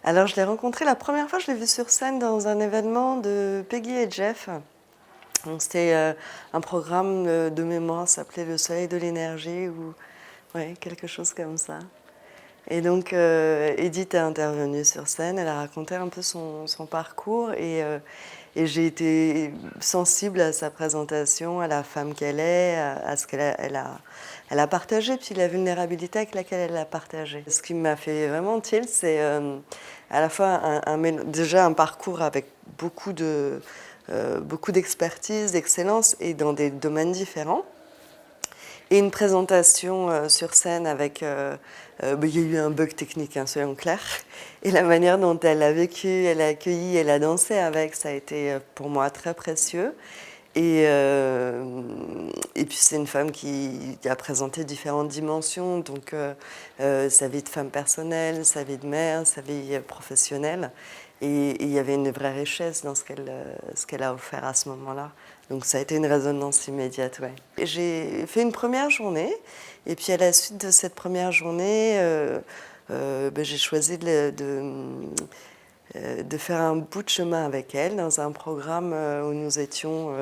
Alors, je l'ai rencontré la première fois, je l'ai vu sur scène dans un événement de Peggy et Jeff. Donc, c'était un programme de mémoire, ça s'appelait Le Soleil de l'énergie ou ouais, quelque chose comme ça. Et donc, Edith est intervenue sur scène, elle a raconté un peu son parcours et j'ai été sensible à sa présentation, à la femme qu'elle est, à ce elle a partagé, puis la vulnérabilité avec laquelle elle l'a partagé. Ce qui m'a fait vraiment tilt, c'est à la fois déjà un parcours avec beaucoup d'expertise, d'excellence et dans des domaines différents. Et une présentation sur scène avec... il y a eu un bug technique, hein, soyons clairs. Et la manière dont elle a vécu, elle a accueilli, elle a dansé avec, ça a été pour moi très précieux. Et puis c'est une femme qui a présenté différentes dimensions, donc sa vie de femme personnelle, sa vie de mère, sa vie professionnelle. Et il y avait une vraie richesse dans ce qu'elle a offert à ce moment-là. Donc ça a été une résonance immédiate, ouais. J'ai fait une première journée, et puis à la suite de cette première journée, j'ai choisi de faire un bout de chemin avec elle dans un programme où nous étions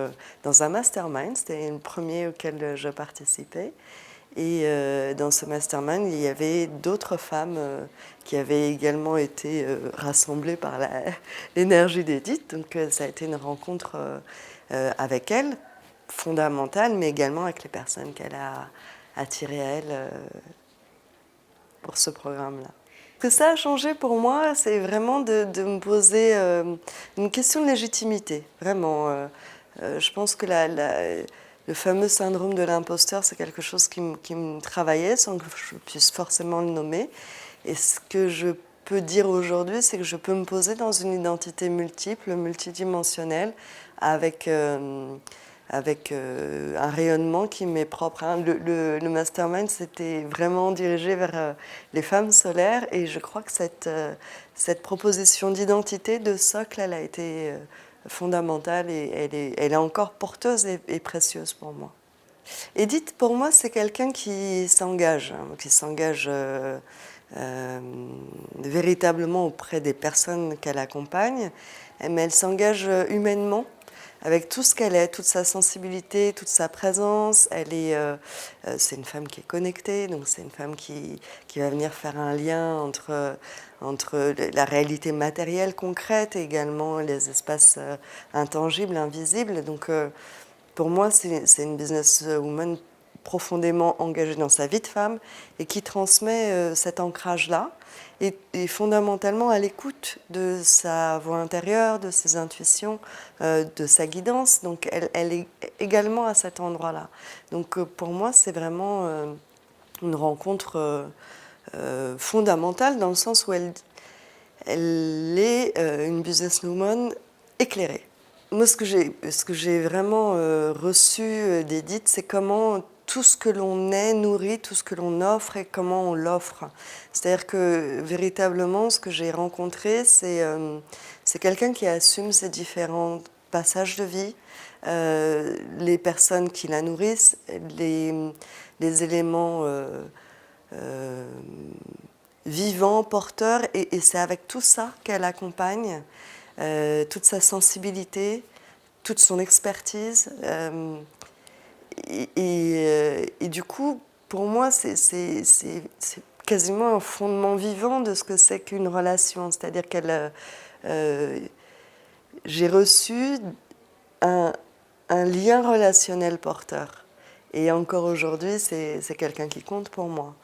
dans un mastermind. C'était le premier auquel je participais. Et dans ce mastermind, il y avait d'autres femmes qui avaient également été rassemblées par l'énergie d'Edith. Donc ça a été une rencontre avec elle, fondamentale, mais également avec les personnes qu'elle a attirées à elle pour ce programme-là. Ce que ça a changé pour moi, c'est vraiment de me poser une question de légitimité, vraiment. Je pense que le fameux syndrome de l'imposteur, c'est quelque chose qui me travaillait sans que je puisse forcément le nommer. Et ce que je peux dire aujourd'hui, c'est que je peux me poser dans une identité multiple, multidimensionnelle, avec un rayonnement qui m'est propre. Hein. Le mastermind, c'était vraiment dirigé vers les femmes solaires et je crois que cette proposition d'identité, de socle, elle a été fondamentale et elle est encore porteuse et précieuse pour moi. Edith, pour moi, c'est quelqu'un qui s'engage, véritablement auprès des personnes qu'elle accompagne, mais elle s'engage humainement avec tout ce qu'elle est, toute sa sensibilité, toute sa présence. C'est une femme qui est connectée, donc c'est une femme qui va venir faire un lien entre la réalité matérielle concrète et également les espaces intangibles, invisibles. Donc pour moi, c'est une businesswoman profondément engagée dans sa vie de femme et qui transmet cet ancrage-là et fondamentalement à l'écoute de sa voix intérieure, de ses intuitions, de sa guidance. Donc elle est également à cet endroit-là. Donc pour moi, c'est vraiment une rencontre fondamentale dans le sens où elle est une businesswoman éclairée. Moi, ce que j'ai vraiment reçu d'Edith, c'est comment tout ce que l'on est nourrit, tout ce que l'on offre et comment on l'offre. C'est-à-dire que véritablement, ce que j'ai rencontré, c'est quelqu'un qui assume ses différents passages de vie, les personnes qui la nourrissent, les éléments vivants, porteurs, et c'est avec tout ça qu'elle accompagne. Toute sa sensibilité, toute son expertise. Et du coup, pour moi, c'est quasiment un fondement vivant de ce que c'est qu'une relation. C'est-à-dire j'ai reçu un lien relationnel porteur. Et encore aujourd'hui, c'est quelqu'un qui compte pour moi.